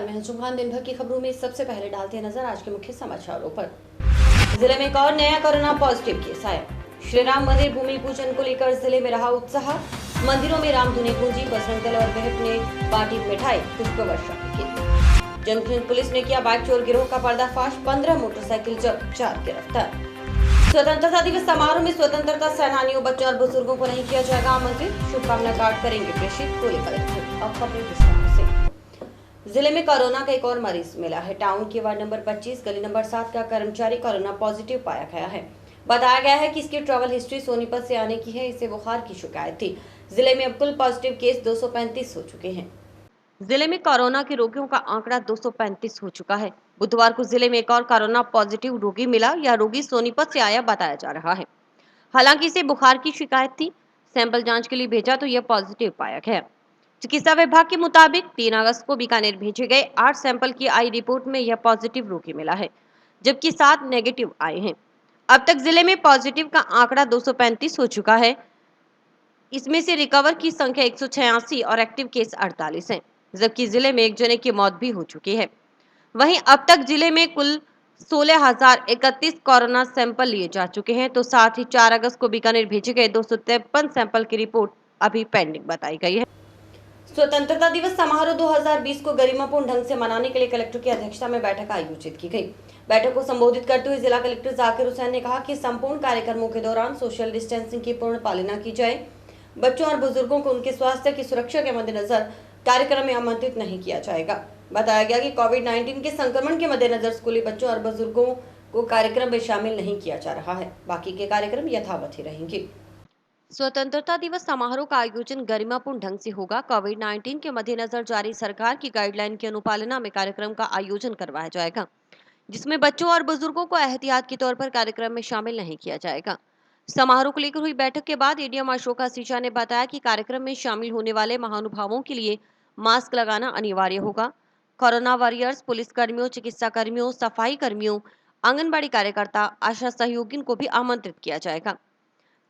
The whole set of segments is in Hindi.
मैं हंसुम खान। दिन भर की खबरों में सबसे पहले डालते हैं नजर आज के मुख्य समाचारों पर। जिले में एक और नया कोरोना पॉजिटिव केस आया। श्री राम मंदिर भूमि पूजन को लेकर जिले में रहा उत्साह। मंदिरों में रामधुनी गूंजी, बजरंग दल और विहिप ने बांटी मिठाई, पुष्प वर्षा की। जंक्शन पुलिस ने किया बाइक चोर गिरोह का पर्दाफाश। 15 मोटरसाइकिल जब्त, 4 गिरफ्तार। स्वतंत्रता दिवस समारोह में स्वतंत्रता सेनानियों, बच्चों और बुजुर्गों को नहीं किया जाएगा आमंत्रित। शुभकामना कार्ड करेंगे प्रेषित, बोले कलेक्टर। अब खबरें विस्तार से। जिले में कोरोना का एक और मरीज मिला है। टाउन के वार्ड नंबर 25 गली नंबर 7 का कर्मचारी कोरोना पॉजिटिव पाया गया है। बताया गया है कि इसकी ट्रैवल हिस्ट्री सोनीपत से आने की है। इसे बुखार की शिकायत थी। जिले में अब कुल पॉजिटिव केस 235 हो चुके हैं। जिले में कोरोना के रोगियों का आंकड़ा 235 हो चुका है। बुधवार को जिले में एक और कोरोना पॉजिटिव रोगी मिला। यह रोगी सोनीपत से आया बताया जा रहा है। हालांकि इसे बुखार की शिकायत थी। सैंपल जांच के लिए भेजा तो यह पॉजिटिव पाया गया। चिकित्सा विभाग के मुताबिक 3 अगस्त को बीकानेर भेजे गए 8 सैंपल की आई रिपोर्ट में यह पॉजिटिव रोगी मिला है, जबकि 7 नेगेटिव आए हैं। अब तक जिले में पॉजिटिव का आंकड़ा 235 हो चुका है। इसमें से रिकवर की संख्या 186 और एक्टिव केस 48 हैं, जबकि जिले में एक जने की मौत भी हो चुकी है। वहीं अब तक जिले में कुल 16,031 कोरोना सैंपल लिए जा चुके हैं, तो साथ ही 4 अगस्त को बीकानेर भेजे गए 253 सैंपल की रिपोर्ट अभी पेंडिंग बताई गई है। स्वतंत्रता दिवस समारोह 2020 को गरिमापूर्ण ढंग से मनाने के लिए कलेक्टर की अध्यक्षता में बैठक आयोजित की गई। बैठक को संबोधित करते हुए जिला कलेक्टर जाकिर हुसैन ने कहा कि संपूर्ण कार्यक्रमों के दौरान सोशल डिस्टेंसिंग की पूर्ण पालना की जाए। बच्चों और बुजुर्गों को उनके स्वास्थ्य की सुरक्षा के मद्देनजर कार्यक्रम में आमंत्रित नहीं किया जाएगा। बताया गया कि कोविड-19 के संक्रमण के मद्देनजर स्कूली बच्चों और बुजुर्गों को कार्यक्रम में शामिल नहीं किया जा रहा है। बाकी के कार्यक्रम यथावत ही रहेंगे। स्वतंत्रता दिवस समारोह का आयोजन गरिमापूर्ण ढंग से होगा। कोविड-19 के मद्देनजर जारी सरकार की गाइडलाइन की अनुपालना में कार्यक्रम का आयोजन करवाया जाएगा, जिसमें बच्चों और बुजुर्गों को एहतियात के तौर पर कार्यक्रम में शामिल नहीं किया जाएगा। समारोह को लेकर हुई बैठक के बाद एडीएम अशोक आसीचा ने बताया कि कार्यक्रम में शामिल होने वाले महानुभावों के लिए मास्क लगाना अनिवार्य होगा। कोरोना वॉरियर्स, पुलिस कर्मियों, चिकित्सा कर्मियों, सफाई कर्मियों, आंगनबाड़ी कार्यकर्ता, आशा सहयोगिन को भी आमंत्रित किया जाएगा।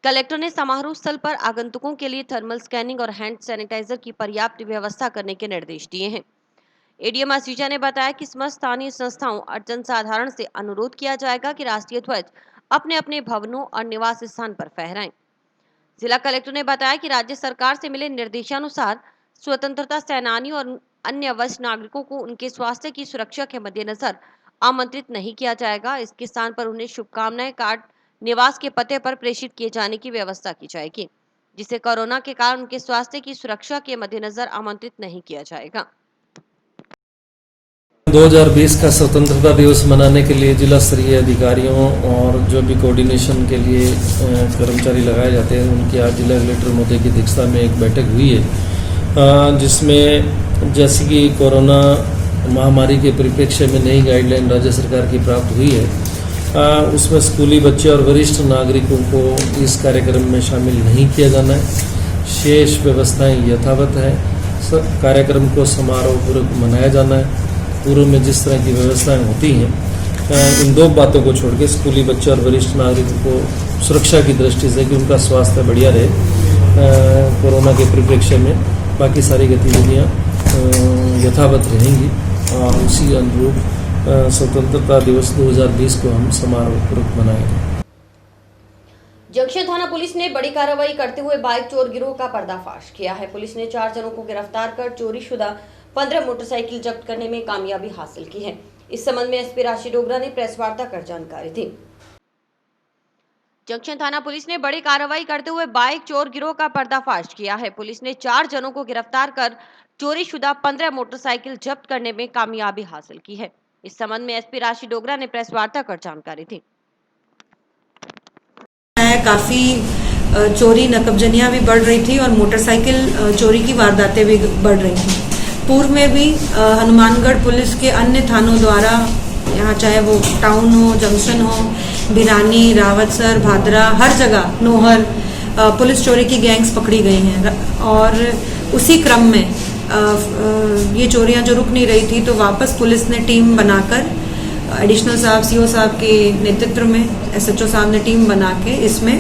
कलेक्टर ने समारोह स्थल पर आगंतुकों के लिए थर्मल स्कैनिंग और हैंड सैनिटाइजर की पर्याप्त व्यवस्था करने के निर्देश दिए हैं। एडीएम आसीचा ने बताया कि समस्त स्थानीय संस्थाओं और जनसाधारण से अनुरोध किया जाएगा कि राष्ट्रीय ध्वज अपने अपने भवनों और निवास स्थान पर फहराएं। जिला कलेक्टर ने बताया कि राज्य सरकार से मिले निर्देशानुसार स्वतंत्रता सेनानी और अन्य वरिष्ठ नागरिकों को उनके स्वास्थ्य की सुरक्षा के मद्देनजर आमंत्रित नहीं किया जाएगा। इसके स्थान पर उन्हें शुभकामनाएं कार्ड निवास के पते पर प्रेषित किए जाने की व्यवस्था की जाएगी, जिसे कोरोना के कारण उनके स्वास्थ्य की सुरक्षा के मद्देनजर आमंत्रित नहीं किया जाएगा। 2020 का स्वतंत्रता दिवस मनाने के लिए जिला स्तरीय अधिकारियों और जो भी कोऑर्डिनेशन के लिए कर्मचारी लगाए जाते हैं, उनकी आज जिला कलेक्टर महोदय की अध्यक्षता में एक बैठक हुई है, जिसमें जैसे कि कोरोना महामारी के परिप्रेक्ष्य में नई गाइडलाइन राज्य सरकार की प्राप्त हुई है, उसमें स्कूली बच्चे और वरिष्ठ नागरिकों को इस कार्यक्रम में शामिल नहीं किया जाना है। शेष व्यवस्थाएं यथावत है। कार्यक्रम को समारोहपूर्वक मनाया जाना है। पूर्व में जिस तरह की व्यवस्थाएं होती हैं, इन 2 बातों को छोड़ के स्कूली बच्चे और वरिष्ठ नागरिकों को सुरक्षा की दृष्टि से कि उनका स्वास्थ्य बढ़िया रहे कोरोना के परिप्रेक्ष्य में, बाकी सारी गतिविधियां यथावत रहेंगी और उसी अनुरूप स्वतंत्रता दिवस 2020 को हम समारोहपूर्वक मनाएंगे। जंक्शन थाना पुलिस ने बड़ी कार्रवाई करते हुए बाइक चोर गिरोह का पर्दाफाश किया है। पुलिस ने 4 जनों को गिरफ्तार कर चोरीशुदा 15 मोटरसाइकिल जब्त करने में कामयाबी हासिल की है। इस संबंध में एसपी राशि डोगरा ने प्रेस वार्ता कर जानकारी दी। जंक्शन थाना पुलिस ने बड़ी कार्रवाई करते हुए बाइक चोर गिरोह का पर्दाफाश किया है। पुलिस ने 4 जनों को गिरफ्तार कर चोरीशुदा 15 मोटरसाइकिल जब्त करने में कामयाबी हासिल की है। इस संबंध में एसपी राशि डोगरा ने प्रेस वार्ता कर जानकारी दी। काफी चोरी नकबजनियां भी बढ़ रही थी और मोटरसाइकिल चोरी की वारदातें भी बढ़ रही थी। पूर्व में भी हनुमानगढ़ पुलिस के अन्य थानों द्वारा, यहाँ चाहे वो टाउन हो, जंक्शन हो, भिरानी, रावतसर, भादरा, हर जगह नोहर पुलिस चोरी की गैंग्स पकड़ी गई हैं। और उसी क्रम में ये चोरियां जो रुक नहीं रही थी, तो वापस पुलिस ने टीम बनाकर, एडिशनल साहब, सीओ साहब के नेतृत्व में एसएचओ साहब ने टीम बना के इसमें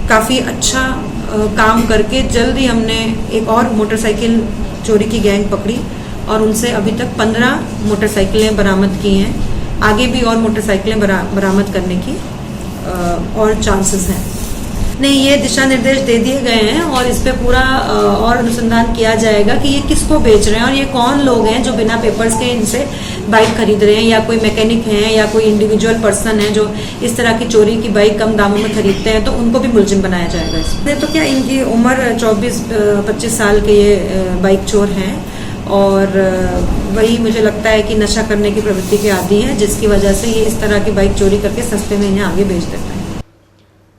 काफ़ी अच्छा काम करके जल्द ही हमने एक और मोटरसाइकिल चोरी की गैंग पकड़ी और उनसे अभी तक 15 मोटरसाइकिलें बरामद की हैं। आगे भी और मोटरसाइकिलें बरामद करने की और चांसेस हैं। नहीं, ये दिशा निर्देश दे दिए गए हैं और इस पे पूरा और अनुसंधान किया जाएगा कि ये किसको बेच रहे हैं और ये कौन लोग हैं जो बिना पेपर्स के इनसे बाइक खरीद रहे हैं, या कोई मैकेनिक हैं या कोई इंडिविजुअल पर्सन है जो इस तरह की चोरी की बाइक कम दामों में खरीदते हैं, तो उनको भी मुलजिम बनाया जाएगा इसमें। तो क्या इनकी उम्र 24-25 साल के ये बाइक चोर हैं और वही मुझे लगता है कि नशा करने की प्रवृत्ति के आदी हैं, जिसकी वजह से ये इस तरह की बाइक चोरी करके सस्ते में इन्हें आगे बेच देते हैं।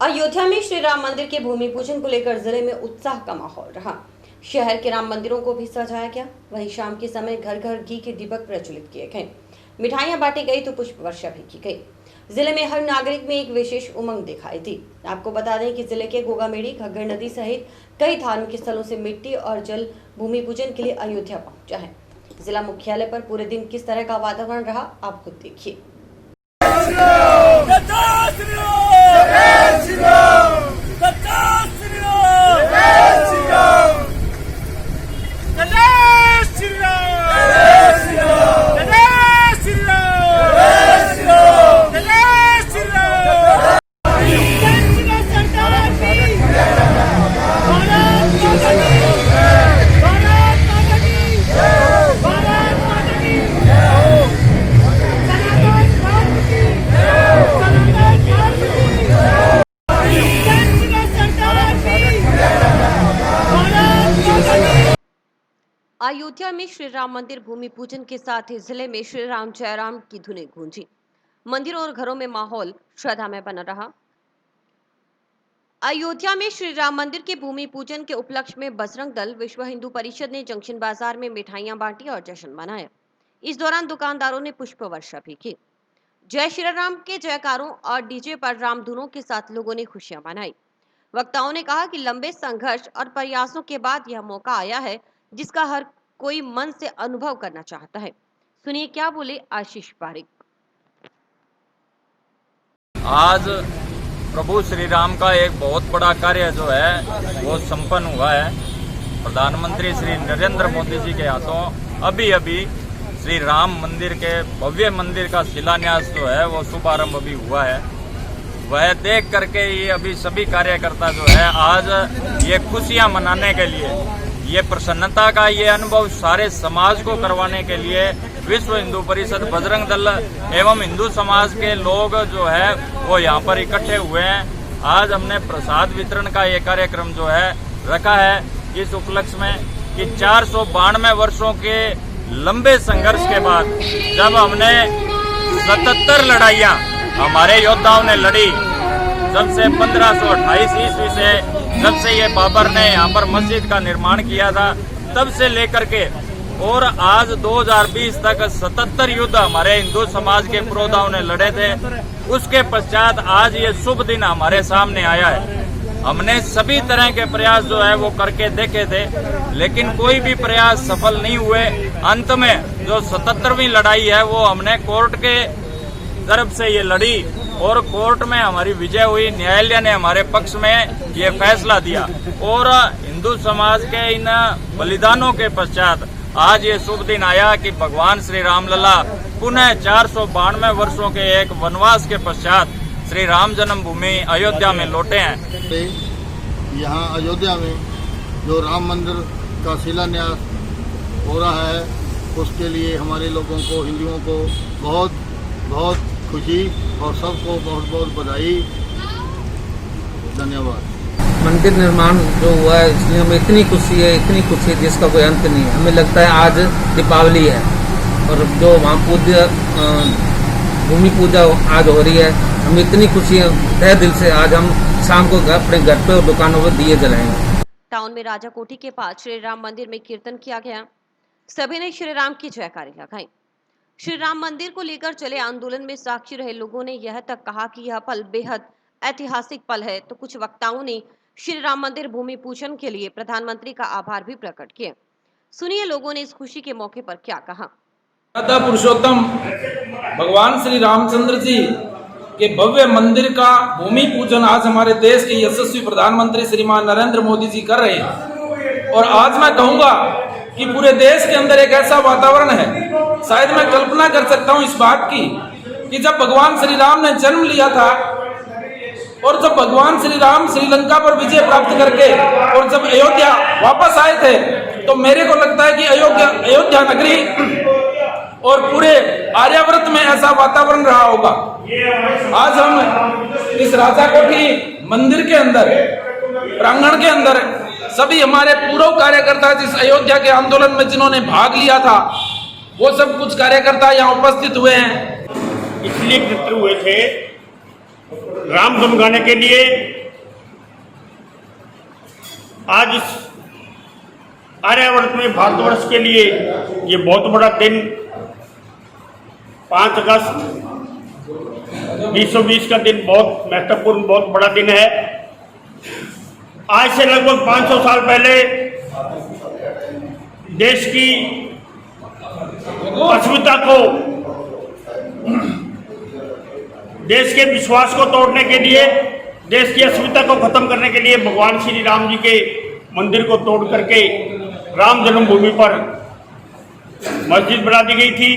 अयोध्या में श्री राम मंदिर के भूमि पूजन को लेकर जिले में उत्साह का माहौल रहा। शहर के राम मंदिरों को भी सजाया गया। वहीं शाम के समय घर घर घी के दीपक प्रज्वलित किए गए, मिठाइयां बांटी गई तो पुष्प वर्षा भी की गई। जिले में हर नागरिक में एक विशेष उमंग दिखाई दी। आपको बता दें कि जिले के गोगामेड़ी, घग्गर नदी सहित कई धार्मिक स्थलों से मिट्टी और जल भूमि पूजन के लिए अयोध्या पहुंचा है। जिला मुख्यालय पर पूरे दिन किस तरह का वातावरण रहा, आप खुद देखिए। अयोध्या में श्री राम मंदिर भूमि पूजन के साथ ही जिले में श्री राम जय राम की धुनें गूंजी। मंदिरों और घरों में माहौल श्रद्धामय बना रहा। अयोध्या में श्री राम मंदिर के भूमि पूजन के उपलक्ष्य में बजरंग दल, विश्व हिंदू परिषद ने जंक्शन बाजार में मिठाइयां बांटी और जश्न मनाया। इस दौरान दुकानदारों ने पुष्प वर्षा भी की। जय श्री राम के जयकारों और डीजे पर राम धुनों के साथ लोगों ने खुशियां मनाई। वक्ताओं ने कहा कि लंबे संघर्ष और प्रयासों के बाद यह मौका आया है जिसका हर कोई मन से अनुभव करना चाहता है। सुनिए क्या बोले आशीष पारिक। आज प्रभु श्री राम का एक बहुत बड़ा कार्य जो है वो संपन्न हुआ है। प्रधानमंत्री श्री नरेंद्र मोदी जी के हाथों अभी श्री राम मंदिर के भव्य मंदिर का शिलान्यास जो है वो शुभारंभ अभी हुआ है। वह देख करके ये अभी सभी कार्यकर्ता जो है आज ये खुशियां मनाने के लिए, ये प्रसन्नता का ये अनुभव सारे समाज को करवाने के लिए विश्व हिंदू परिषद, बजरंग दल एवं हिंदू समाज के लोग जो है वो यहाँ पर इकट्ठे हुए हैं। आज हमने प्रसाद वितरण का ये कार्यक्रम जो है रखा है इस उपलक्ष्य में कि 492 वर्षों के लंबे संघर्ष के बाद जब हमने 77 लड़ाइयाँ हमारे योद्धाओं ने लड़ी, जब से 1528 ईस्वी से जब से ये बाबर ने यहाँ पर मस्जिद का निर्माण किया था तब से लेकर के और आज 2020 तक 77 युद्ध हमारे हिंदू समाज के पुरोधाओं ने लड़े थे। उसके पश्चात आज ये शुभ दिन हमारे सामने आया है। हमने सभी तरह के प्रयास जो है वो करके देखे थे, लेकिन कोई भी प्रयास सफल नहीं हुए। अंत में जो 77वीं लड़ाई है वो हमने कोर्ट के तरफ से ये लड़ी और कोर्ट में हमारी विजय हुई। न्यायालय ने हमारे पक्ष में ये फैसला दिया और हिंदू समाज के इन बलिदानों के पश्चात आज ये शुभ दिन आया कि भगवान श्री रामलला पुनः 492 वर्षों के एक वनवास के पश्चात श्री राम जन्मभूमि अयोध्या में लौटे हैं। यहाँ अयोध्या में जो राम मंदिर का शिलान्यास हो रहा है उसके लिए हमारे लोगों को, हिंदुओं को बहुत बहुत खुशी और सबको बहुत बहुत बधाई, धन्यवाद। मंदिर निर्माण जो हुआ है इसलिए हमें इतनी खुशी है जिसका कोई अंत नहीं है। हमें लगता है आज दीपावली है और जो वहाँ पूज्य भूमि पूजा आज हो रही है, हमें इतनी खुशी है तहे दिल से। आज हम शाम को अपने घर पे और दुकानों पर दिए जलाएंगे। टाउन में राजा कोठी के पास श्री राम मंदिर में कीर्तन किया गया। सभी ने श्री राम की जयकारी लगाई। श्री राम मंदिर को लेकर चले आंदोलन में साक्षी रहे लोगों ने यह तक कहा कि यह पल बेहद ऐतिहासिक पल है। तो कुछ वक्ताओं ने श्री राम मंदिर भूमि पूजन के लिए प्रधानमंत्री का आभार भी प्रकट किया। सुनिए लोगों ने इस खुशी के मौके पर क्या कहा। राधा पुरुषोत्तम भगवान श्री रामचंद्र जी के भव्य मंदिर का भूमि पूजन आज हमारे देश के यशस्वी प्रधानमंत्री श्रीमान नरेंद्र मोदी जी कर रहे हैं। और आज मैं कहूंगा कि पूरे देश के अंदर एक ऐसा वातावरण है, शायद मैं कल्पना कर सकता हूं इस बात की कि जब भगवान श्री राम ने जन्म लिया था और जब भगवान श्री राम श्रीलंका पर विजय प्राप्त करके और जब अयोध्या वापस आए थे, तो मेरे को लगता है कि अयोध्या नगरी और पूरे आर्यावर्त में ऐसा वातावरण रहा होगा। आज हम इस राजा कोठी मंदिर के अंदर, प्रांगण के अंदर सभी हमारे पूर्व कार्यकर्ता जिस अयोध्या के आंदोलन में जिन्होंने भाग लिया था, वो सब कुछ कार्यकर्ता यहाँ उपस्थित हुए हैं। इसलिए एकत्र हुए थे राम धुन गाने के लिए। आज इस आर्यावर्त में भारतवर्ष के लिए ये बहुत बड़ा दिन 5 अगस्त 2020 का दिन बहुत महत्वपूर्ण, बहुत बड़ा दिन है। आज से लगभग 500 साल पहले देश की अस्मिता को, देश के विश्वास को तोड़ने के लिए, देश की अस्मिता को खत्म करने के लिए भगवान श्री राम जी के मंदिर को तोड़ करके राम जन्मभूमि पर मस्जिद बना दी गई थी।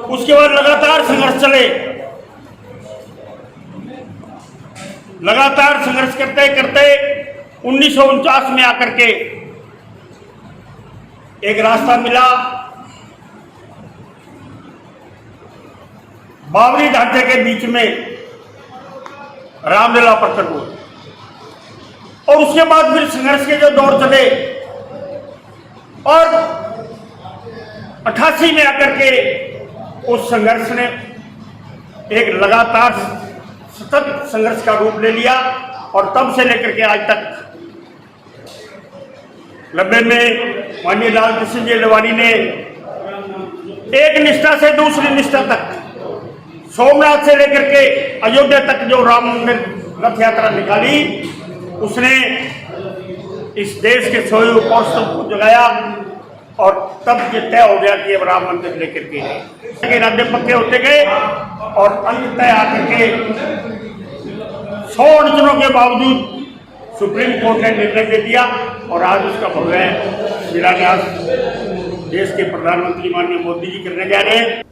उसके बाद लगातार संघर्ष चले, लगातार संघर्ष करते करते 1949 में आकर के एक रास्ता मिला। बावरी ढांचे के बीच में रामलीला प्रकट हुई और उसके बाद फिर संघर्ष के जो दौर चले और 88 में आकर के उस संघर्ष ने एक लगातार सतत संघर्ष का रूप ले लिया और तब से लेकर के आज तक 90 में माननीय लाल कृष्ण जी अडवाणी ने एक निष्ठा से दूसरी निष्ठा तक, सोमनाथ से लेकर के अयोध्या तक जो राम मंदिर रथ यात्रा निकाली, उसने इस देश के सोए कौशल को जगाया और तब ये तय हो गया कि अब राम मंदिर लेकर के राज्य पक्के होते गए और अंत तय आकर के 100 अड़चनों के बावजूद सुप्रीम कोर्ट ने निर्णय दे दिया और आज उसका भव्य शिलान्यास देश के प्रधानमंत्री माननीय मोदी जी करने जा रहे हैं।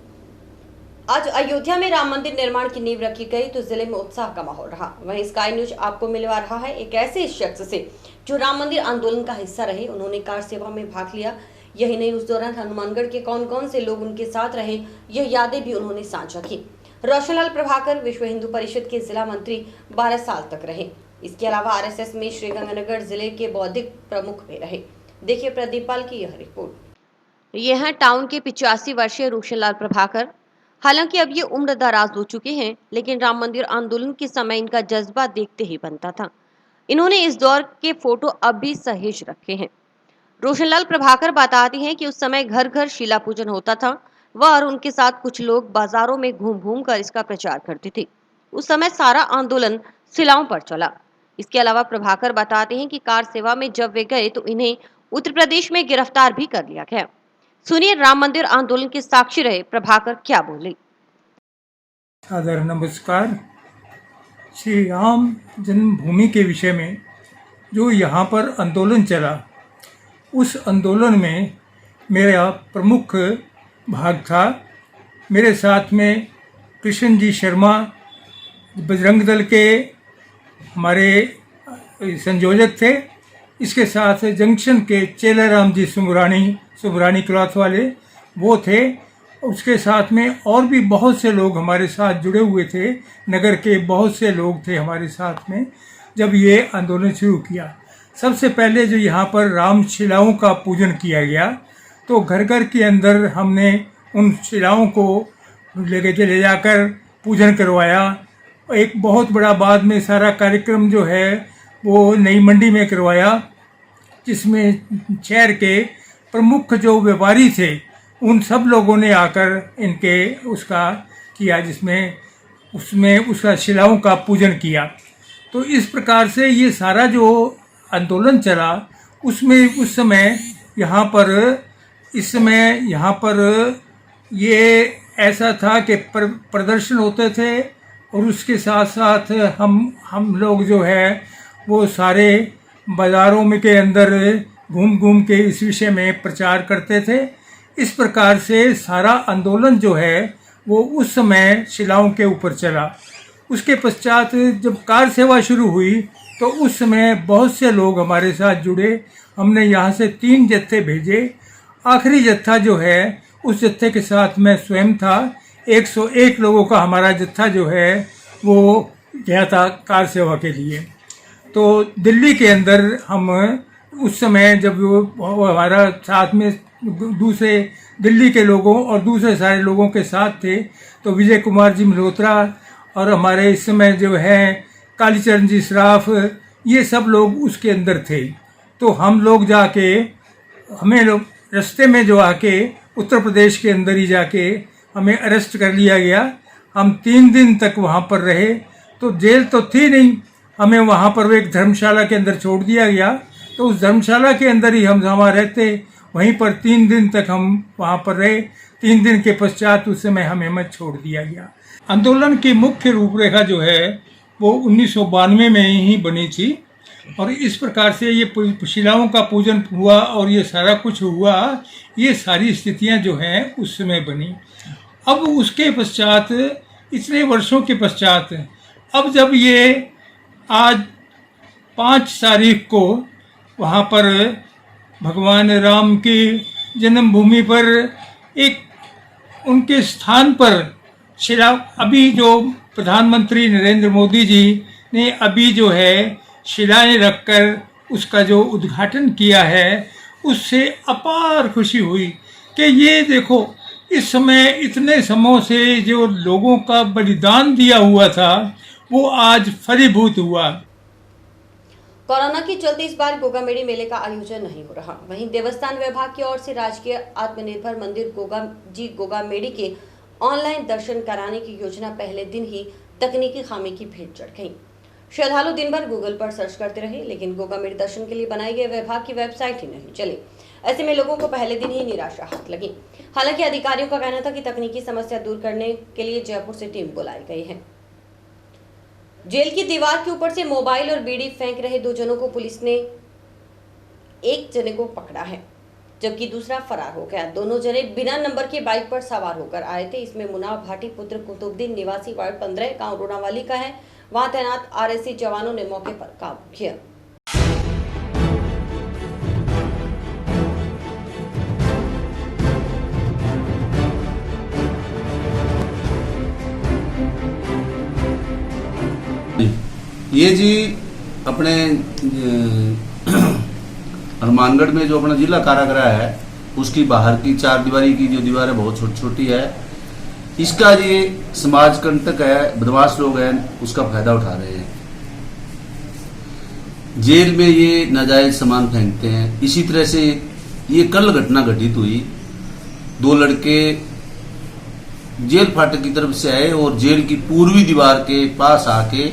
आज अयोध्या में राम मंदिर निर्माण की नींव रखी गई तो जिले में उत्साह का माहौल रहा। वहीं स्काई न्यूज आपको मिलवा रहा है एक ऐसे शख्स से जो राम मंदिर आंदोलन का हिस्सा रहे। उन्होंने कार सेवा में भाग लिया। यही नहीं, उस दौरान हनुमानगढ़ के कौन कौन से लोग उनके साथ रहे, यह यादें भी उन्होंने साझा की। रोशनलाल प्रभाकर विश्व हिंदू परिषद के जिला मंत्री 12 साल तक रहे। इसके अलावा आरएसएस में श्रीगंगानगर जिले के बौद्धिक प्रमुख भी रहे। देखिए प्रदीप पाल की यह रिपोर्ट। ये हैं टाउन के 85 वर्षीय रोशनलाल प्रभाकर। हालांकि अब ये उम्र दराज हो चुके हैं, लेकिन राम मंदिर आंदोलन के समय इनका जज्बा देखते ही बनता था। इन्होंने इस दौर के फोटो अब भी सहेज रखे हैं। रोशनलाल प्रभाकर बताते हैं कि उस समय घर घर शिला पूजन होता था। वह और उनके साथ कुछ लोग बाजारों में घूम घूम कर इसका प्रचार करते थे। उस समय सारा आंदोलन शिलाओं पर चला। इसके अलावा प्रभाकर बताते हैं कि कार सेवा में जब वे गए तो इन्हें उत्तर प्रदेश में गिरफ्तार भी कर लिया गया। सुनिए राम मंदिर आंदोलन के साक्षी रहे प्रभाकर क्या बोले। सादर नमस्कार। श्री राम जन्मभूमि के विषय में जो यहाँ पर आंदोलन चला, उस आंदोलन में मेरा प्रमुख भाग था। मेरे साथ में कृष्ण जी शर्मा बजरंग दल के हमारे संयोजक थे। इसके साथ जंक्शन के चेलाराम जी सुमरानी क्लॉथ वाले वो थे। उसके साथ में और भी बहुत से लोग हमारे साथ जुड़े हुए थे। नगर के बहुत से लोग थे हमारे साथ में जब ये आंदोलन शुरू किया। सबसे पहले जो यहाँ पर राम शिलाओं का पूजन किया गया, तो घर घर के अंदर हमने उन शिलाओं को ले जाकर पूजन करवाया। एक बहुत बड़ा बाद में सारा कार्यक्रम जो है वो नई मंडी में करवाया, जिसमें शहर के प्रमुख जो व्यापारी थे उन सब लोगों ने आकर इनके उसका किया, जिसमें उसमें उसका शिलाओं का पूजन किया। तो इस प्रकार से ये सारा जो आंदोलन चला, उसमें उस समय यहाँ पर ये ऐसा था कि प्रदर्शन होते थे और उसके साथ साथ हम लोग जो है वो सारे बाज़ारों में के अंदर घूम घूम के इस विषय में प्रचार करते थे। इस प्रकार से सारा आंदोलन जो है वो उस समय शिलाओं के ऊपर चला। उसके पश्चात जब कार सेवा शुरू हुई तो उस समय बहुत से लोग हमारे साथ जुड़े। हमने यहाँ से 3 जत्थे भेजे। आखिरी जत्था जो है उस जत्थे के साथ मैं स्वयं था। 101 लोगों का हमारा जत्था जो है वो गया था कार सेवा के लिए। तो दिल्ली के अंदर हम उस समय जब वो हमारा साथ में दूसरे दिल्ली के लोगों और दूसरे सारे लोगों के साथ थे, तो विजय कुमार जी मल्होत्रा और हमारे इस समय जो है कालीचरण जी श्राफ, ये सब लोग उसके अंदर थे। तो हम लोग जाके हमें लोग रास्ते में जो आके उत्तर प्रदेश के अंदर ही जाके हमें अरेस्ट कर लिया गया। हम 3 दिन तक वहाँ पर रहे। तो जेल तो थी नहीं, हमें वहाँ पर एक धर्मशाला के अंदर छोड़ दिया गया। तो उस धर्मशाला के अंदर ही हम जहाँ रहते वहीं पर 3 दिन तक हम वहाँ पर रहे। 3 दिन के पश्चात उस समय हमें मत छोड़ दिया गया। आंदोलन की मुख्य रूपरेखा जो है वो 1992 में ही बनी थी और इस प्रकार से ये शिलाओं का पूजन हुआ और ये सारा कुछ हुआ। ये सारी स्थितियाँ जो हैं उस समय बनी। अब उसके पश्चात इतने वर्षों के पश्चात अब जब ये आज 5 तारीख को वहाँ पर भगवान राम की जन्मभूमि पर एक उनके स्थान पर शिला, अभी जो प्रधानमंत्री नरेंद्र मोदी जी ने अभी जो है शिलाएं रखकर उसका जो उद्घाटन किया है, उससे अपार खुशी हुई कि ये देखो इस समय इतने समयों से जो लोगों का बलिदान दिया हुआ था वो आज फलीभूत हुआ। कोरोना के चलते इस बार गोगा मेड़ी मेले का आयोजन नहीं हो रहा। वहीं देवस्थान विभाग की ओर से राजकीय आत्मनिर्भर मंदिर गोगा मेड़ी के ऑनलाइन दर्शन कराने की योजना पहले दिन ही तकनीकी खामी की भेंट चढ़ गई। श्रद्धालु दिन भर गूगल पर सर्च करते रहे, लेकिन गोगा मेड़ी दर्शन के लिए बनाई गई विभाग की वेबसाइट ही नहीं चली। ऐसे में लोगों को पहले दिन ही निराशा हाथ लगी। हालांकि अधिकारियों का कहना था कि तकनीकी समस्या दूर करने के लिए जयपुर से टीम बुलाई गई है। जेल की दीवार के ऊपर से मोबाइल और बीड़ी फेंक रहे 2 जनों को पुलिस ने एक जने को पकड़ा है, जबकि दूसरा फरार हो गया। दोनों जने बिना नंबर के बाइक पर सवार होकर आए थे। इसमें मुनाफ भाटी पुत्र कुतुबुद्दीन निवासी वार्ड 15 गांव रोनावाली का है। वहां तैनात आरएससी जवानों ने मौके पर काबू किया। ये जी अपने हनुमानगढ़ में जो अपना जिला कारागृह है उसकी बाहर की 4 दीवारी की जो दीवार है बहुत छोटी छोटी है। इसका ये समाज कंटक है, बदमाश लोग हैं, उसका फायदा उठा रहे हैं। जेल में ये नाजायज सामान फेंकते हैं। इसी तरह से ये कल घटना घटित हुई। 2 लड़के जेल फाटक की तरफ से आए और जेल की पूर्वी दीवार के पास आके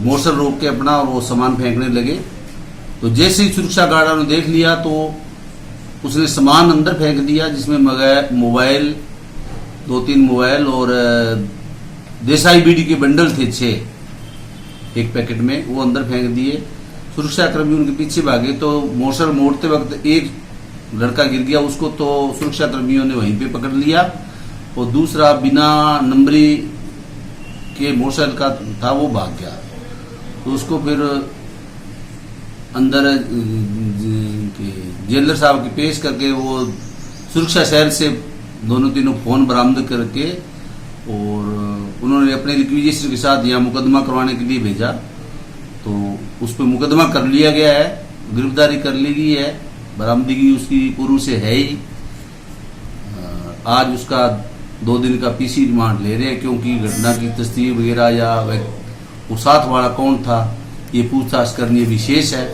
मोटर रोक के अपना वो सामान फेंकने लगे। तो जैसे ही सुरक्षा गार्डों ने देख लिया तो उसने सामान अंदर फेंक दिया, जिसमें मोबाइल 2-3 मोबाइल और देसाई बीड़ी के बंडल थे 6 एक पैकेट में, वो अंदर फेंक दिए। सुरक्षा कर्मी उनके पीछे भागे तो मोटर मोड़ते वक्त एक लड़का गिर गया, उसको तो सुरक्षा कर्मियों ने वहीं पे पकड़ लिया और दूसरा बिना नंबरी के मोटरसाइकिल का था वो भाग गया। तो उसको फिर अंदर जेलर साहब की पेश करके वो सुरक्षा शहर से दोनों तीनों फोन बरामद करके और उन्होंने अपने रिक्विजिशन के साथ यहाँ मुकदमा करवाने के लिए भेजा। तो उस पर मुकदमा कर लिया गया है, गिरफ्तारी कर ली गई है, बरामदगी उसकी पूर्व से है ही। आज उसका 2 दिन का पीसी रिमांड ले रहे हैं, क्योंकि घटना की तस्दीक वगैरह या वो साथ वाला कौन था ये पूछताछ करनी विशेष है।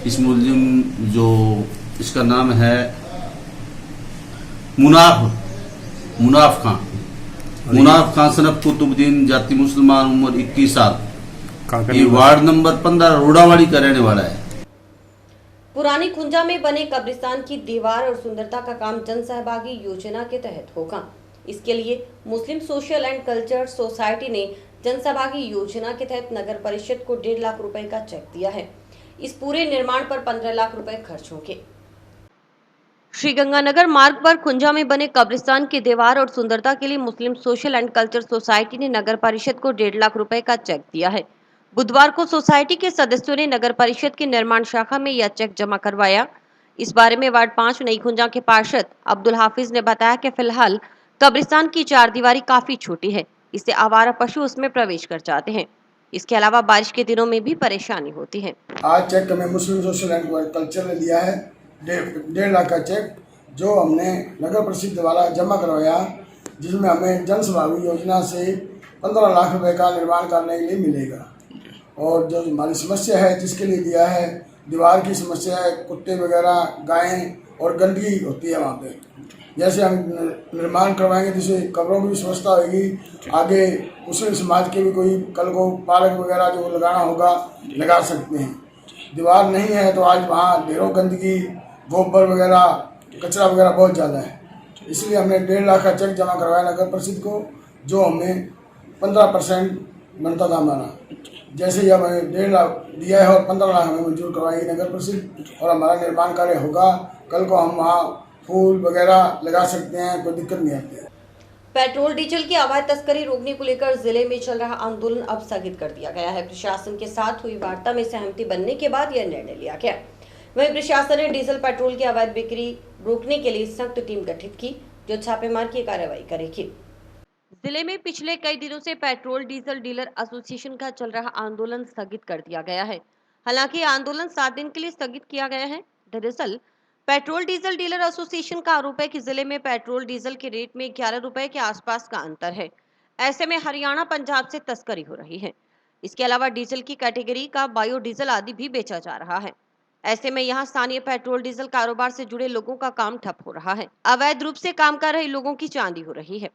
इस मुलजिम जो इसका नाम है मुनाफ खान सनफ कुतुबुद्दीन, जाति मुसलमान, उम्र 21 साल, ये वार्ड नंबर 15 रोडावाड़ी का रहने वाला है। पुरानी खुंजा में बने कब्रिस्तान की दीवार और सुंदरता का काम जन सहभागी योजना के तहत होगा। इसके लिए मुस्लिम सोशल एंड कल्चर सोसाइटी ने जन सहभागी योजना के तहत नगर परिषद को 1.5 लाख रुपए का चेक दिया है। इस पूरे निर्माण पर 15 लाख रुपए खर्च होंगे। श्रीगंगानगर मार्ग पर खुंजा में बने कब्रिस्तान की दीवार और सुंदरता के लिए मुस्लिम सोशल एंड कल्चर सोसाइटी ने नगर परिषद को 1.5 लाख रुपए का चेक दिया है। बुधवार को सोसाइटी के सदस्यों ने नगर परिषद की निर्माण शाखा में यह चेक जमा करवाया। इस बारे में वार्ड 5 नई खुंजा के पार्षद अब्दुल हाफिज ने बताया कि फिलहाल कब्रिस्तान की चारदीवारी काफी छोटी है, इससे आवारा पशु उसमें प्रवेश कर जाते हैं। इसके अलावा बारिश के दिनों में भी परेशानी होती है। आज चेक हमें मुस्लिम सोशल एंड कल्चर ने दिया है 1.5 लाख का चेक, जो हमने नगर परिषद द्वारा जमा करवाया, जिसमें हमें जन सहभागी योजना से 15 लाख रुपए का निर्माण करने के लिए मिलेगा। और जो हमारी समस्या है जिसके लिए दिया है, दीवार की समस्या है, कुत्ते वगैरह, गायें और गंदगी होती है वहाँ पे। जैसे हम निर्माण करवाएंगे जिससे कब्रों की भी व्यवस्था होगी, आगे मुस्लिम समाज के भी कोई कल को पार्क वगैरह जो लगाना होगा लगा सकते हैं। दीवार नहीं है तो आज वहाँ ढेरों गंदगी, गोबर वगैरह, कचरा वगैरह बहुत ज़्यादा है। इसलिए हमने 1.5 लाख का चेक जमा करवाया नगर परिषद को, जो हमें 15% बनता था हमारा। जैसे ही हमें 1.5 लाख दिया है और 15 लाख हमें मंजूर करवाएगी नगर परिषद और हमारा निर्माण कार्य होगा। कल को हम वहाँ फूल वगैरह लगा सकते हैं, कोई दिक्कत नहीं आती है। पेट्रोल डीजल की अवैध तस्करी रोकने को लेकर जिले में चल रहा आंदोलन अब स्थगित कर दिया गया है। प्रशासन के साथ हुई वार्ता में सहमति बनने के बाद यह निर्णय लिया गया। वहीं प्रशासन ने डीजल पेट्रोल की अवैध बिक्री रोकने के लिए संयुक्त टीम गठित की, जो छापेमार की कार्रवाई करेगी। जिले में पिछले कई दिनों से पेट्रोल डीजल डीलर एसोसिएशन का चल रहा आंदोलन स्थगित कर दिया गया है। हालांकि आंदोलन 7 दिन के लिए स्थगित किया गया है। दरअसल पेट्रोल डीजल डीलर एसोसिएशन का आरोप है कि जिले में पेट्रोल डीजल के रेट में 11 रुपए के आसपास का अंतर है। ऐसे में हरियाणा पंजाब से तस्करी हो रही है। इसके अलावा डीजल की कैटेगरी का बायोडीजल आदि भी बेचा जा रहा है। ऐसे में यहाँ स्थानीय पेट्रोल डीजल कारोबार से जुड़े लोगों का काम ठप हो रहा है। अवैध रूप से काम कर रहे लोगों की चांदी हो रही है।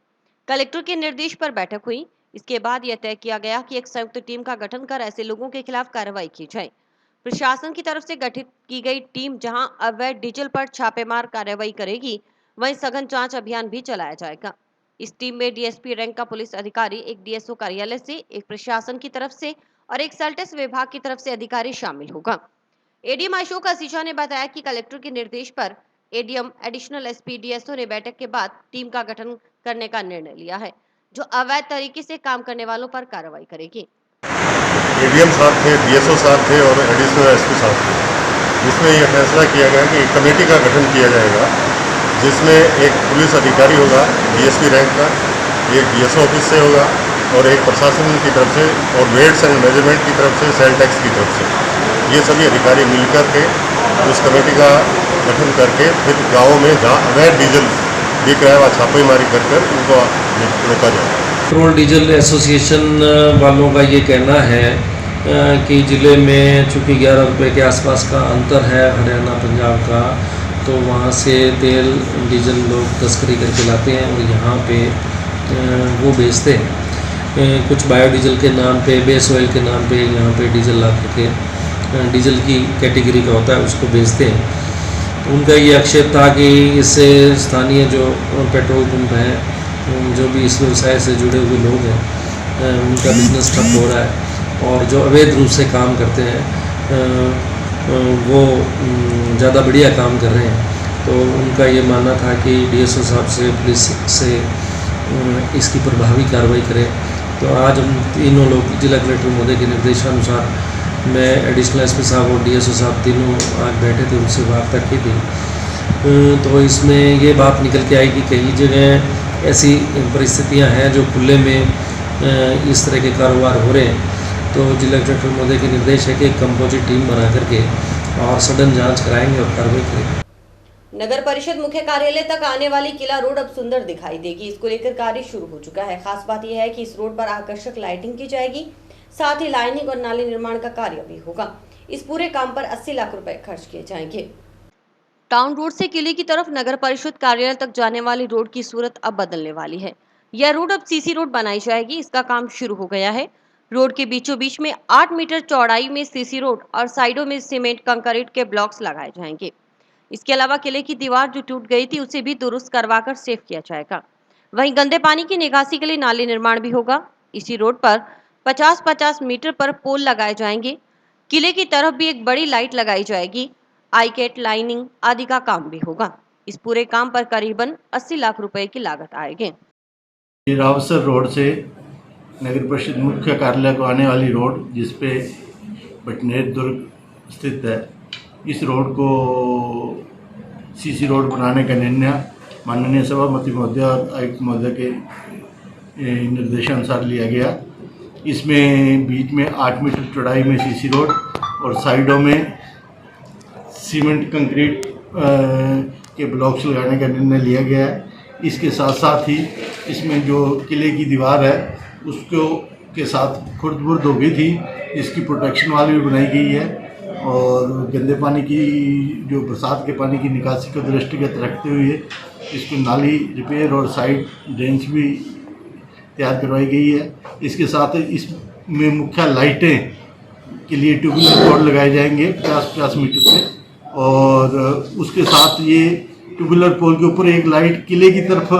कलेक्टर के निर्देश पर बैठक हुई। इसके बाद यह तय किया गया कि एक संयुक्त टीम का गठन कर ऐसे लोगों के खिलाफ कार्रवाई की जाए। प्रशासन की तरफ से गठित की गई टीम जहां अवैध डीजल पर छापेमार कार्रवाई करेगी, वहीं सघन जांच अभियान भी चलाया जाएगा। इस टीम में डीएसपी रैंक का पुलिस अधिकारी, एक डीएसओ कार्यालय से, एक प्रशासन की तरफ से और एक सेल्टेस विभाग की तरफ से अधिकारी शामिल होगा। एडीएम अशोक असीजा ने बताया कि कलेक्टर के निर्देश पर एडीएम, एडिशनल एसपी, डीएसओ ने बैठक के बाद टीम का गठन करने का निर्णय लिया है, जो अवैध तरीके से काम करने वालों पर कार्रवाई करेगी। एडीएम साहब थे, डीएसओ साहब थे और एडिशनल एसपी साहब थे। जिसमें यह फैसला किया गया कि एक कमेटी का गठन किया जाएगा, जिसमें एक पुलिस अधिकारी होगा डीएसपी रैंक का, एक डीएसओ ऑफिस से होगा और एक प्रशासन की तरफ से और वेट्स एंड मेजरमेंट की तरफ से, सेल टैक्स की तरफ से, ये सभी अधिकारी मिलकर के उस कमेटी का गठन करके फिर गाँवों में जहाँ अवैध डीजल बिक रहा है वहाँ छापेमारी कर कर उनको रोका जाए। पेट्रोल डीजल एसोसिएशन वालों का ये कहना है कि ज़िले में चूँकि 11 रुपये के आसपास का अंतर है हरियाणा पंजाब का, तो वहाँ से तेल डीजल लोग तस्करी करके लाते हैं और यहाँ पे वो बेचते हैं। कुछ बायोडीजल के नाम पे, बेस ऑयल के नाम पे यहाँ पे डीजल ला करके डीजल की कैटेगरी का होता है उसको बेचते हैं। उनका ये आक्षेप था कि इससे स्थानीय जो पेट्रोल पंप हैं, जो भी इस व्यवसाय से जुड़े हुए लोग हैं, उनका बिजनेस ठप हो रहा है और जो अवैध रूप से काम करते हैं वो ज़्यादा बढ़िया काम कर रहे हैं। तो उनका ये मानना था कि डीएसओ साहब से, पुलिस से इसकी प्रभावी कार्रवाई करें। तो आज हम तीनों लोग जिला कलेक्टर महोदय के निर्देशानुसार, मैं एडिशनल एसपी साहब और डीएसओ साहब तीनों आज बैठे थे, उनसे वार्ता की थी। तो इसमें ये बात निकल के आई कि कई जगह ऐसी परिस्थितियां हैं जो खुले में इस तरह के कारोबार हो रहे हैं। तो जिला कलेक्टर महोदय के निर्देश है कि एक कंपोजिट टीम बना करके और सडन जांच कराएंगे और कार्रवाई करेंगे। नगर परिषद मुख्य कार्यालय तक आने वाली किला रोड अब सुंदर दिखाई देगी। इसको लेकर कार्य शुरू हो चुका है। खास बात यह है कि इस रोड पर आकर्षक लाइटिंग की जाएगी, साथ ही लाइनिंग और नाली निर्माण का कार्य भी होगा। इस पूरे काम पर 80 लाख रुपए खर्च किए जाएंगे। टाउन रोड से किले की तरफ नगर परिषद कार्यालय तक जाने वाली रोड की सूरत अब बदलने वाली है। यह रोड अब सीसी रोड बनाई जाएगी। इसका काम शुरू हो गया है। रोड के बीचों बीच में 8 मीटर चौड़ाई में सीसी रोड और साइडों में सीमेंट कंक्रीट के ब्लॉक्स लगाए जाएंगे। इसके अलावा किले की दीवार जो टूट गई थी उसे भी दुरुस्त करवाकर सेफ किया जाएगा। वहीं गंदे पानी की निकासी के लिए नाली निर्माण भी होगा। इसी रोड पर 50-50 मीटर पर पोल लगाए जाएंगे। किले की तरफ भी एक बड़ी लाइट लगाई जाएगी। आईकेट, लाइनिंग आदि का काम भी होगा। इस पूरे काम पर करीबन 80 लाख रुपए की लागत आएगी। रावसर रोड से नगर परिषद मुख्य कार्यालय को आने वाली रोड, जिसपे बटनेर दुर्ग स्थित है, इस रोड को सीसी रोड बनाने का निर्णय माननीय सभापति महोदय और आयुक्त महोदय के निर्देशानुसार लिया गया। इसमें बीच में 8 मीटर चौड़ाई में सीसी रोड और साइडों में सीमेंट कंक्रीट के ब्लॉक्स लगाने का निर्णय लिया गया है। इसके साथ साथ ही इसमें जो किले की दीवार है उसको के साथ खुर्द-बुर्द हो गई थी, इसकी प्रोटेक्शन वाल भी बनाई गई है और गंदे पानी की जो बरसात के पानी की निकासी को दृष्टिगत रखते हुए इसको नाली रिपेयर और साइड ड्रेन्स भी तैयार करवाई गई है। इसके साथ इसमें मुख्य लाइटें के लिए ट्यूबुलर बोर्ड लगाए जाएंगे 50-50 मीटर से, और उसके साथ ये ट्यूबुलर पोल के ऊपर एक लाइट किले की तरफ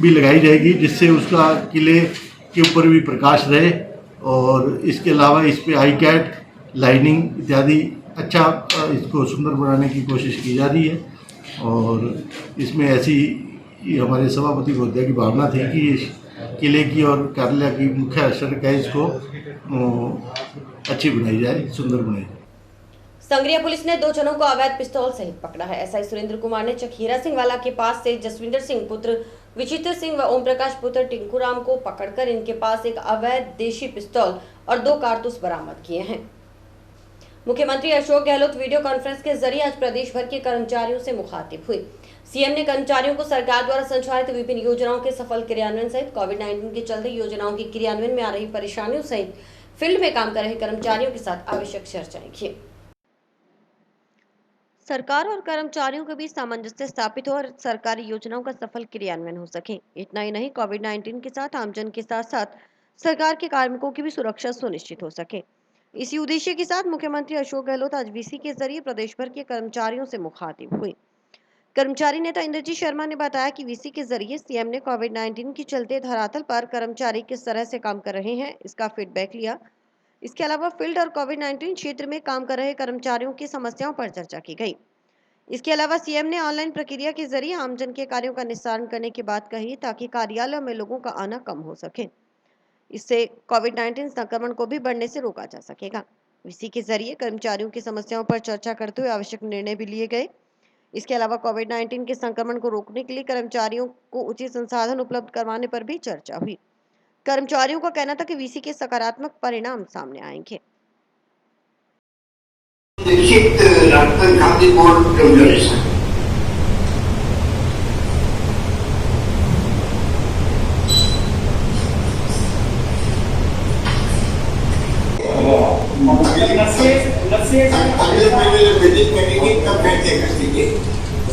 भी लगाई जाएगी, जिससे उसका किले के ऊपर भी प्रकाश रहे। और इसके अलावा इस पे आईकैट, लाइनिंग इत्यादि अच्छा इसको सुंदर बनाने की कोशिश की जा रही है। और इसमें ऐसी हमारे सभापति महोदय की भावना थी कि इस किले की और कार्यालय की मुख्य सड़क है, इसको अच्छी बनाई जाए, सुंदर बनाई जाए। संग्रिया पुलिस ने 2 जनों को अवैध पिस्तौल सहित पकड़ा है। एसआई सुरेंद्र कुमार ने चखीरा सिंह वाला के पास से जसविंदर सिंह पुत्र विचित्र सिंह व ओम प्रकाश पुत्र टिंकूराम को पकड़कर इनके पास एक अवैध देशी पिस्तौल और 2 कारतूस बरामद किए हैं। मुख्यमंत्री अशोक गहलोत वीडियो कॉन्फ्रेंस के जरिए आज प्रदेश भर के कर्मचारियों से मुखातिब हुए। सीएम ने कर्मचारियों को सरकार द्वारा संचालित विभिन्न योजनाओं के सफल क्रियान्वयन सहित कोविड-19 के चलते योजनाओं के क्रियान्वयन में आ रही परेशानियों सहित फील्ड में काम कर रहे कर्मचारियों के साथ आवश्यक चर्चाएं की। सरकार और कर्मचारियों के बीच सामंजस्य स्थापित हो और सरकारी योजनाओं का सफल क्रियान्वयन हो सके। इतना ही नहीं, कोविड-19 के साथ आमजन के साथ साथ सरकार के कार्मिकों की भी सुरक्षा सुनिश्चित हो सके। इसी उद्देश्य के साथ मुख्यमंत्री अशोक गहलोत आज वीसी के जरिए प्रदेश भर के कर्मचारियों से मुखातिब हुए। कर्मचारी नेता इंद्रजीत शर्मा ने बताया कि वीसी के जरिए सीएम ने कोविड-19 के चलते धरातल पर कर्मचारी किस तरह से काम कर रहे हैं, इसका फीडबैक लिया। इसके अलावा फील्ड और कोविड-19 क्षेत्र में काम कर रहे कर्मचारियों की समस्याओं पर चर्चा की गई। इसके अलावा सीएम ने ऑनलाइन प्रक्रिया के जरिए आमजन के कार्यों का निस्तारण करने की बात कही, ताकि कार्यालयों में लोगों का आना कम हो सके। इससे कोविड-19 संक्रमण को भी बढ़ने से रोका जा सकेगा। वीसी के जरिए कर्मचारियों की समस्याओं पर चर्चा करते हुए आवश्यक निर्णय भी लिए गए। इसके अलावा कोविड-19 के संक्रमण को रोकने के लिए कर्मचारियों को उचित संसाधन उपलब्ध करवाने पर भी चर्चा हुई। कर्मचारियों का कहना था कि वीसी के सकारात्मक परिणाम सामने आएंगे।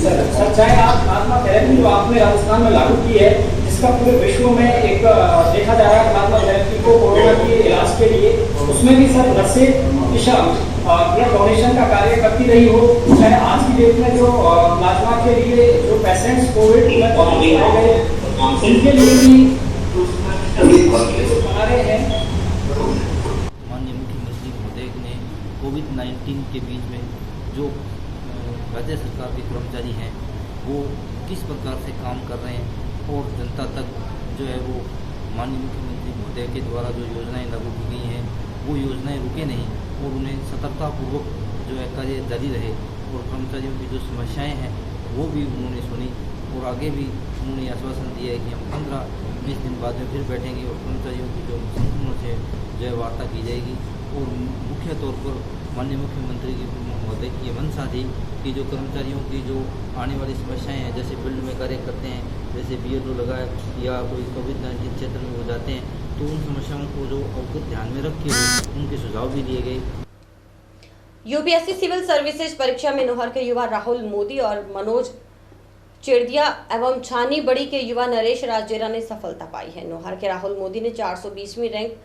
सर, चाहे आप प्लाज्मा थेरेपी जो आपने राजस्थान में लागू की है, जिसका पूरे विश्व में एक देखा जा रहा है प्लाज्मा थेरेपी को कोरोना के इलाज के लिए, उसमें भी सर नर्सें ब्लड डोनेशन का कार्य करती रही हो। चाहे आज की डेट में जो प्लाज्मा के लिए जो पेशेंट्स कोविड में पॉजिटिव आए गए, उनके लिए भी बना रहे हैं। माननीय मुख्यमंत्री महोदय ने कोविड-19 के बीच में जो राज्य सरकार के कर्मचारी हैं वो किस प्रकार से काम कर रहे हैं और जनता तक जो है वो माननीय मुख्यमंत्री महोदय के द्वारा जो योजनाएं लागू की गई हैं वो योजनाएं रुके नहीं और उन्हें सतर्कतापूर्वक जो है कार्य जारी रहे और कर्मचारियों की जो समस्याएं हैं वो भी उन्होंने सुनी और आगे भी उन्होंने आश्वासन दिया है कि हम 15-20 दिन बाद में फिर बैठेंगे और कर्मचारियों की जो संपूर्ण से जो है वार्ता की जाएगी। और मुख्य तौर पर माननीय मुख्यमंत्री की महोदय की ये मंशा थी कि जो कर्मचारियों की जो आने वाली समस्याएं हैं, जैसे फील्ड में कार्य करते हैं, जैसे बीएलओ लगाए या कोई कोविड-19 क्षेत्र में हो जाते हैं, तो उन समस्याओं को जो अवगत ध्यान में रख के उनके सुझाव भी दिए गए। यूपीएससी सिविल सर्विसेज परीक्षा में नोहर के युवा राहुल मोदी और मनोज चिड़दिया एवं छानी बड़ी के युवा नरेश राजेरा ने सफलता पाई है। नोहर के राहुल मोदी ने 420वीं रैंक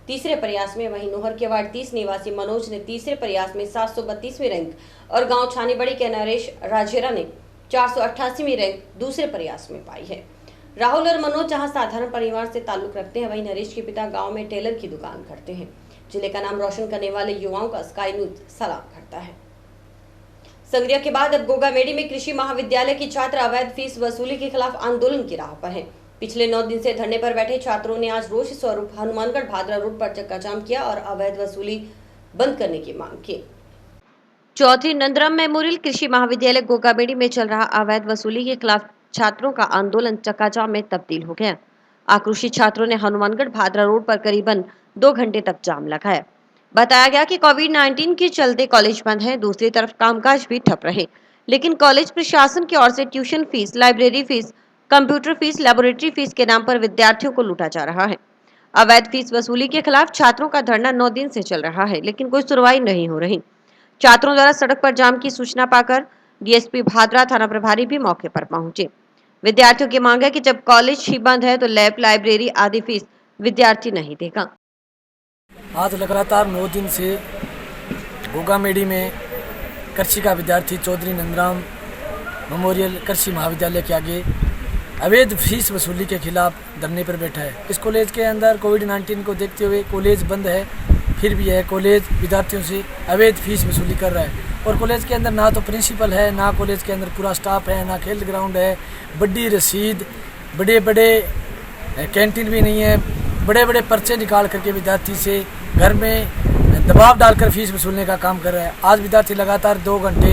तीसरे प्रयास में, वहीं नोहर के वार्ड 30 निवासी मनोज ने तीसरे प्रयास में 732वीं रैंक और गांव छानीबड़ी के नरेश राजेरा ने 488वीं रैंक दूसरे प्रयास में पाई है। राहुल और मनोज जहां साधारण परिवार से ताल्लुक रखते हैं, वहीं नरेश के पिता गांव में टेलर की दुकान करते हैं। जिले का नाम रोशन करने वाले युवाओं का स्काई न्यूज सलाम करता है। संग्रिया के बाद अब गोगामेडी में कृषि महाविद्यालय की छात्र अवैध फीस वसूली के खिलाफ आंदोलन की राह पर हैं। पिछले 9 दिन से धरने पर बैठे छात्रों ने आज रोष स्वरूप हनुमानगढ़ भादरा रोड पर चक्काजाम किया और अवैध वसूली बंद करने की मांग की। चौधरी नंदराम मेमोरियल कृषि महाविद्यालय गोगामेडी में चल रहा अवैध वसूली के खिलाफ छात्रों का आंदोलन चक्काजाम में तब्दील हो गया। आक्रोशित छात्रों ने हनुमानगढ़ भादरा रोड पर करीबन 2 घंटे तक जाम लगाया। बताया गया कि कोविड-19 के चलते कॉलेज बंद है, दूसरी तरफ कामकाज भी ठप रहे, लेकिन कॉलेज प्रशासन की ओर से tuition fees, library fees, computer fees, laboratory fees के नाम पर विद्यार्थियों को लूटा जा रहा है। अवैध फीस वसूली के खिलाफ छात्रों का धरना 9 दिन से चल रहा है, लेकिन कोई सुनवाई नहीं हो रही। छात्रों द्वारा सड़क पर जाम की सूचना पाकर डीएसपी भादरा थाना प्रभारी भी मौके पर पहुंचे। विद्यार्थियों की मांग है कि जब कॉलेज ही बंद है तो लैब, लाइब्रेरी आदि फीस विद्यार्थी नहीं देगा। आज लगातार 9 दिन से गोगामेडी में कृषि का विद्यार्थी चौधरी नंदराम मेमोरियल कृषि महाविद्यालय के आगे अवैध फीस वसूली के खिलाफ धरने पर बैठा है। इस कॉलेज के अंदर कोविड-19 को देखते हुए कॉलेज बंद है, फिर भी यह कॉलेज विद्यार्थियों से अवैध फीस वसूली कर रहा है। और कॉलेज के अंदर ना तो प्रिंसिपल है, ना कॉलेज के अंदर पूरा स्टाफ है, ना खेल ग्राउंड है, बड़ी रसीद, बड़े बड़े कैंटीन भी नहीं है, बड़े बड़े पर्चे निकाल करके विद्यार्थी से घर में दबाव डालकर फीस वसूलने का काम कर रहा है। आज विद्यार्थी लगातार 2 घंटे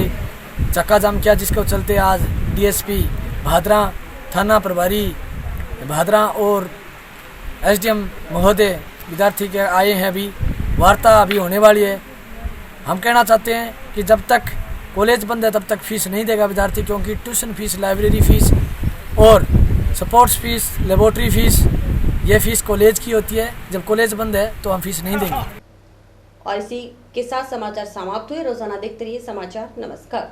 चक्का जाम किया, जिसके चलते आज डीएसपी भादरा, थाना प्रभारी भादरा और एसडीएम महोदय विद्यार्थी के आए हैं। अभी वार्ता अभी होने वाली है। हम कहना चाहते हैं कि जब तक कॉलेज बंद है तब तक फीस नहीं देगा विद्यार्थी, क्योंकि ट्यूशन फीस, लाइब्रेरी फीस और स्पोर्ट्स फीस, लेबोरेटरी फीस, ये फीस कॉलेज की होती है। जब कॉलेज बंद है तो हम फीस नहीं देंगे। और इसी के साथ समाचार समाप्त हुए। रोजाना देखते रहिए समाचार। नमस्कार।